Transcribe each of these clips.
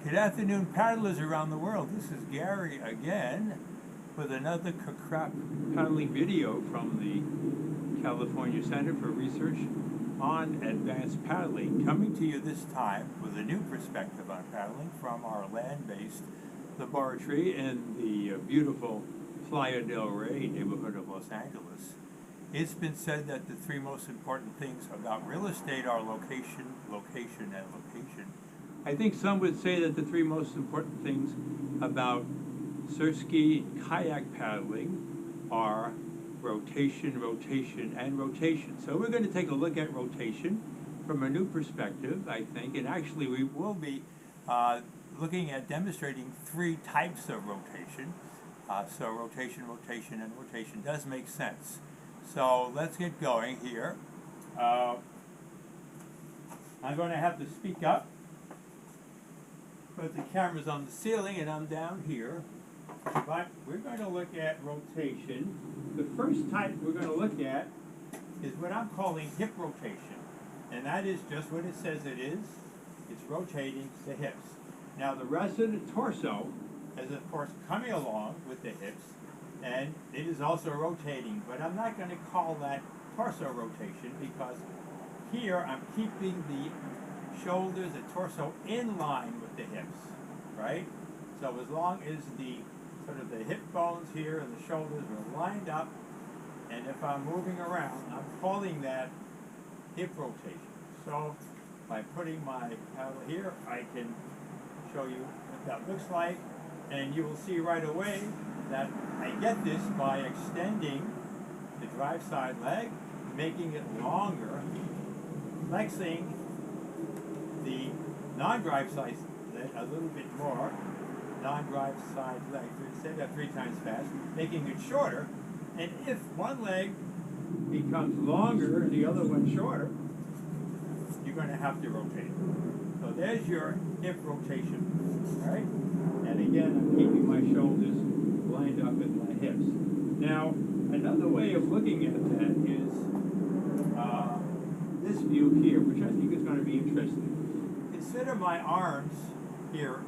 Good afternoon, paddlers around the world. This is Gary again with another paddling video from the California Center for Research on Advanced Paddling, coming to you this time with a new perspective on paddling from our land-based laboratory in the beautiful Playa del Rey neighborhood of Los Angeles. It's been said that the three most important things about real estate are location, location, and location. I think some would say that the three most important things about Surfski kayak paddling are rotation, rotation, and rotation. So we're going to take a look at rotation from a new perspective, I think, and actually we will be looking at demonstrating three types of rotation. So rotation, rotation, and rotation does make sense. So let's get going here. I'm going to have to speak up, but the camera's on the ceiling and I'm down here. But we're going to look at rotation. The first type we're going to look at is what I'm calling hip rotation. And that is just what it says it is. It's rotating the hips. Now the rest of the torso is of course coming along with the hips, and it is also rotating, but I'm not going to call that torso rotation because here I'm keeping the shoulders, the torso in line with the hips, right? So as long as the sort of the hip bones here and the shoulders are lined up, and if I'm moving around, I'm calling that hip rotation. So by putting my paddle here, I can show you what that looks like, and you will see right away that I get this by extending the drive side leg, making it longer, flexing the non-drive side leg a little bit more, non-drive side leg, say that 3 times fast, making it shorter. And if one leg becomes longer and the other one shorter, you're going to have to rotate. So there's your hip rotation, right? And again, I'm keeping my shoulders lined up with my hips. Now, another way of looking at that is this view here, which I think is going to be interesting. Consider my arms here,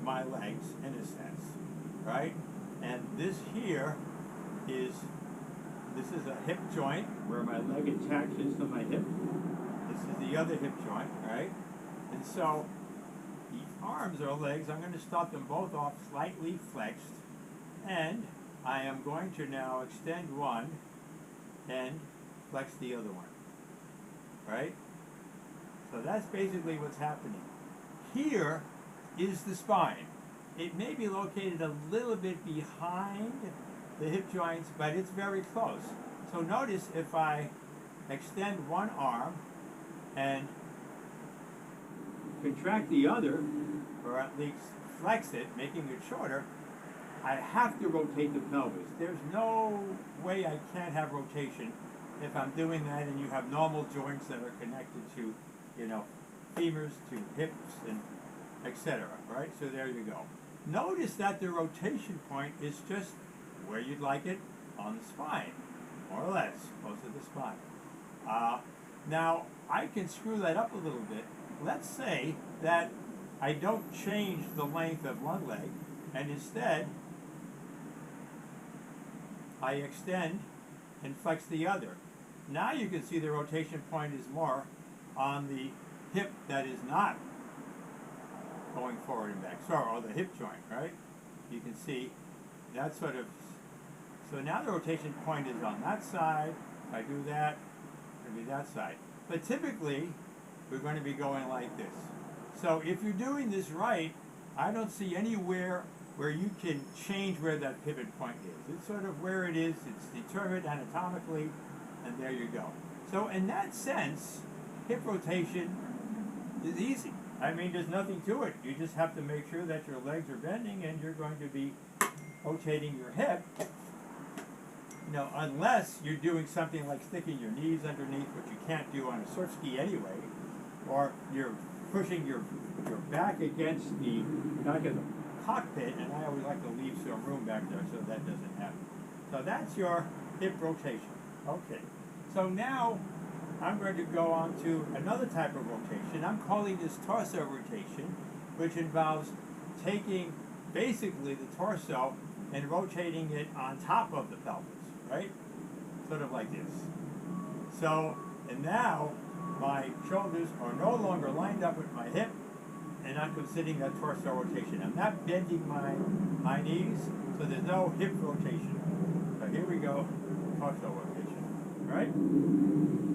my legs in a sense, right? And this here is a hip joint where my leg attaches to my hip. This is the other hip joint, right? And so the arms or legs, I'm going to stop them both off slightly flexed, and I am going to now extend one and flex the other one, right? So that's basically what's happening. Here is the spine. It may be located a little bit behind the hip joints, but it's very close. So notice if I extend one arm and contract the other, or at least flex it, making it shorter, I have to rotate the pelvis. There's no way I can't have rotation if I'm doing that and you have normal joints that are connected to, you know, femurs to hips and etc. Right? So there you go. Notice that the rotation point is just where you'd like it on the spine, more or less, close to the spine. Now, I can screw that up a little bit. Let's say that I don't change the length of one leg, and instead I extend and flex the other. Now you can see the rotation point is more on the hip that is not going forward and back, or the hip joint, right? You can see that sort of, so now the rotation point is on that side. If I do that, it'll be that side. But typically, we're going to be going like this. So if you're doing this right, I don't see anywhere where you can change where that pivot point is. It's sort of where it is, it's determined anatomically, and there you go. So in that sense, hip rotation is easy. I mean, there's nothing to it. You just have to make sure that your legs are bending and you're going to be rotating your hip. You know, unless you're doing something like sticking your knees underneath, which you can't do on a Surfski anyway, or you're pushing your back against the back of the cockpit, and I always like to leave some room back there so that doesn't happen. So that's your hip rotation. Okay. So now I'm going to go on to another type of rotation. I'm calling this torso rotation, which involves taking basically the torso and rotating it on top of the pelvis, right? Sort of like this. So, and now my shoulders are no longer lined up with my hip, and I'm considering that torso rotation. I'm not bending my knees, so there's no hip rotation. So here we go, torso rotation, right?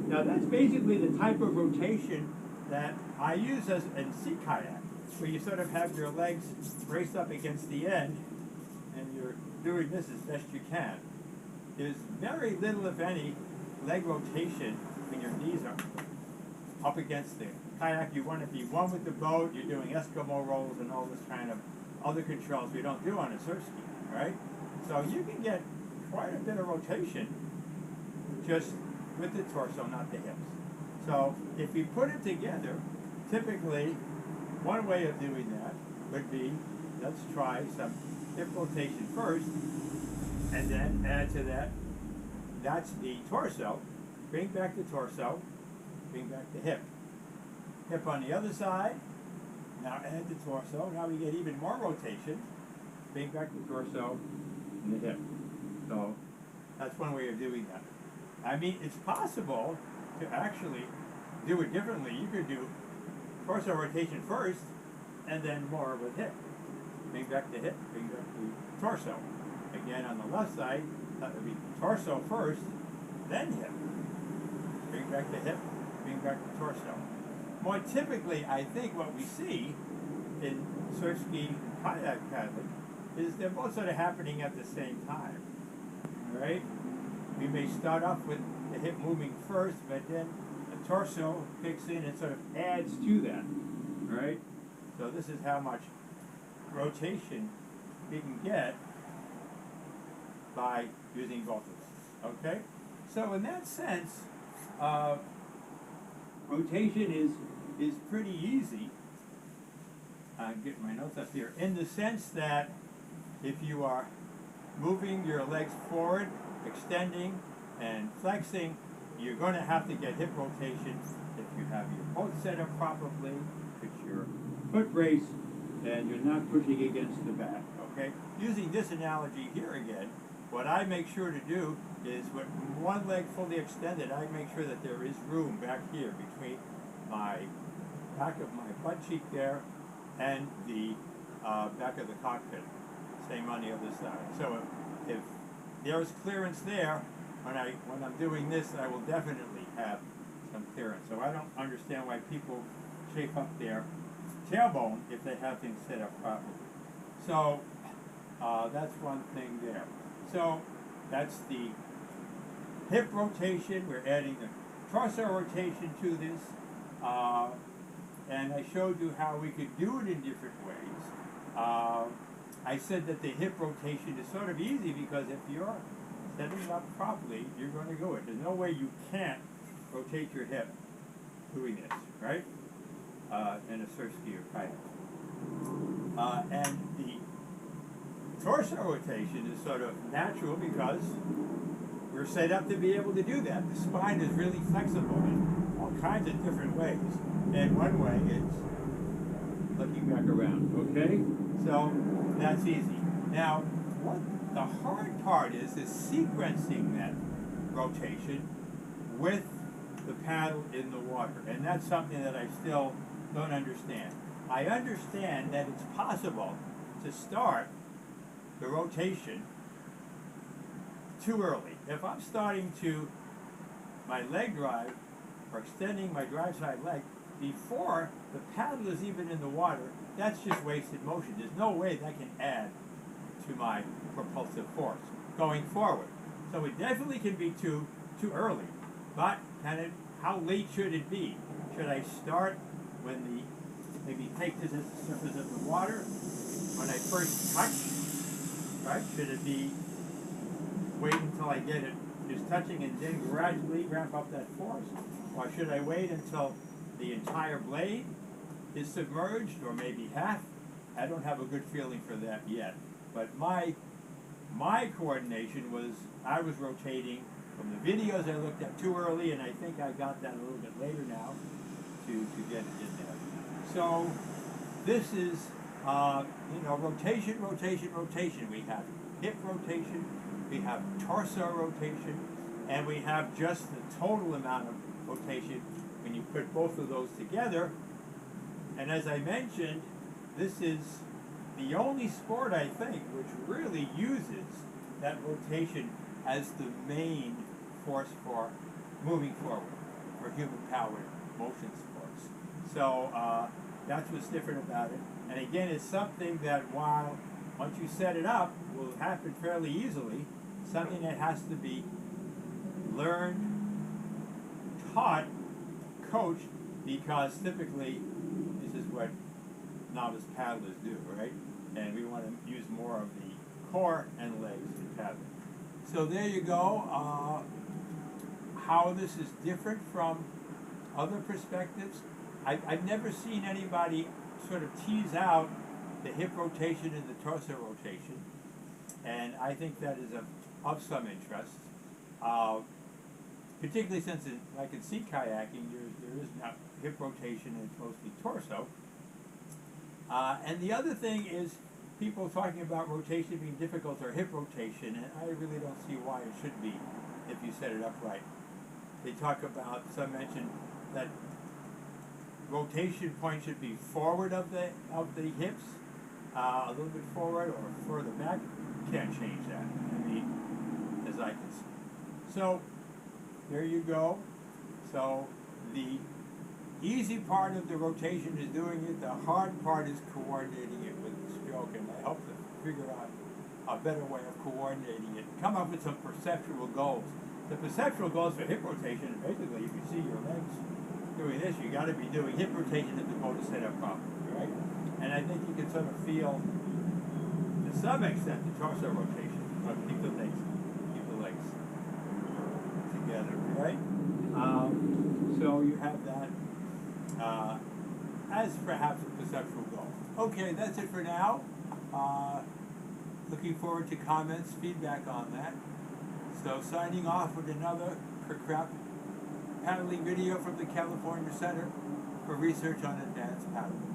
Now that's basically the type of rotation that I use as in sea kayak, where you sort of have your legs braced up against the end, and you're doing this as best you can. There's very little, if any, leg rotation when your knees are up against the kayak. You want to be one with the boat. You're doing Eskimo rolls and all this kind of other controls we don't do on a Surfski, right? So you can get quite a bit of rotation just with the torso, not the hips. So if we put it together, typically one way of doing that would be, let's try some hip rotation first, and then add to that, that's the torso. Bring back the torso, bring back the hip. Hip on the other side, now add the torso. Now we get even more rotation. Bring back the torso and the hip. So that's one way of doing that. I mean, it's possible to actually do it differently. You could do torso rotation first, and then more with hip. Bring back the hip, bring back the torso. Again, on the left side, that would be torso first, then hip. Bring back the hip, bring back the torso. More typically, I think what we see in Surfski and kayak paddling is they're both sort of happening at the same time, right? We may start off with the hip moving first, but then the torso kicks in and sort of adds to that, right? So this is how much rotation we can get by using both of them, okay? So in that sense, rotation is pretty easy. I'm getting my notes up here. In the sense that if you are moving your legs forward, extending and flexing, you're going to have to get hip rotation if you have your boat set up properly, put your foot brace, and you're not pushing against the back, okay? Using this analogy here again, what I make sure to do is with one leg fully extended, I make sure that there is room back here between my back of my butt cheek there and the back of the cockpit. Same on the other side. So if there's clearance there, when I'm doing this, I will definitely have some clearance. So I don't understand why people shape up their tailbone if they have things set up properly. So that's one thing there. So that's the hip rotation. We're adding the torso rotation to this. And I showed you how we could do it in different ways. I said that the hip rotation is sort of easy because if you're setting it up properly, you're going to do it. There's no way you can't rotate your hip doing this, right? In a Surfski or kayak. And the torso rotation is sort of natural because we're set up to be able to do that. The spine is really flexible in all kinds of different ways. And one way is looking back around, okay? So that's easy. Now, what the hard part is sequencing that rotation with the paddle in the water. And that's something that I still don't understand. I understand that it's possible to start the rotation too early. If I'm starting to my leg drive or extending my drive side leg before the paddle is even in the water, that's just wasted motion. There's no way that can add to my propulsive force going forward. So it definitely can be too early. But how late should it be? Should I start when maybe take this as the surface of the water when I first touch? Right? Should it be wait until I get it just touching and then gradually ramp up that force? Or should I wait until the entire blade is submerged, or maybe half? I don't have a good feeling for that yet. But my coordination was, I was rotating from the videos I looked at too early, and I think I got that a little bit later now to get it in there. So this is, rotation, rotation, rotation. We have hip rotation, we have torso rotation, and we have just the total amount of rotation when you put both of those together. And as I mentioned, this is the only sport, I think, which really uses that rotation as the main force for moving forward, for human-powered motion sports. So that's what's different about it. And again, it's something that once you set it up, will happen fairly easily, something that has to be learned, taught, coached, because typically this is what novice paddlers do, right? And we want to use more of the core and legs in paddling. So there you go. How this is different from other perspectives. I've never seen anybody sort of tease out the hip rotation and the torso rotation, and I think that is of some interest. Particularly since, like in sea kayaking, there is not hip rotation and it's mostly torso. And the other thing is people talking about rotation being difficult or hip rotation, and I really don't see why it should be if you set it up right. They talk about, some mention that rotation point should be forward of the hips, a little bit forward or further back. Can't change that, I mean, as I can see. So there you go. So the easy part of the rotation is doing it. The hard part is coordinating it with the stroke, and I hope to figure out a better way of coordinating it. Come up with some perceptual goals. The perceptual goals for hip rotation, basically, if you see your legs doing this, you got to be doing hip rotation if the boat is set up properly, right? And I think you can sort of feel, to some extent, the torso rotation. Keep the legs together, right? So you have that as perhaps a perceptual goal. Okay, that's it for now. Looking forward to comments, feedback on that. So signing off with another paddling video from the California Center for Research on Advanced Paddling.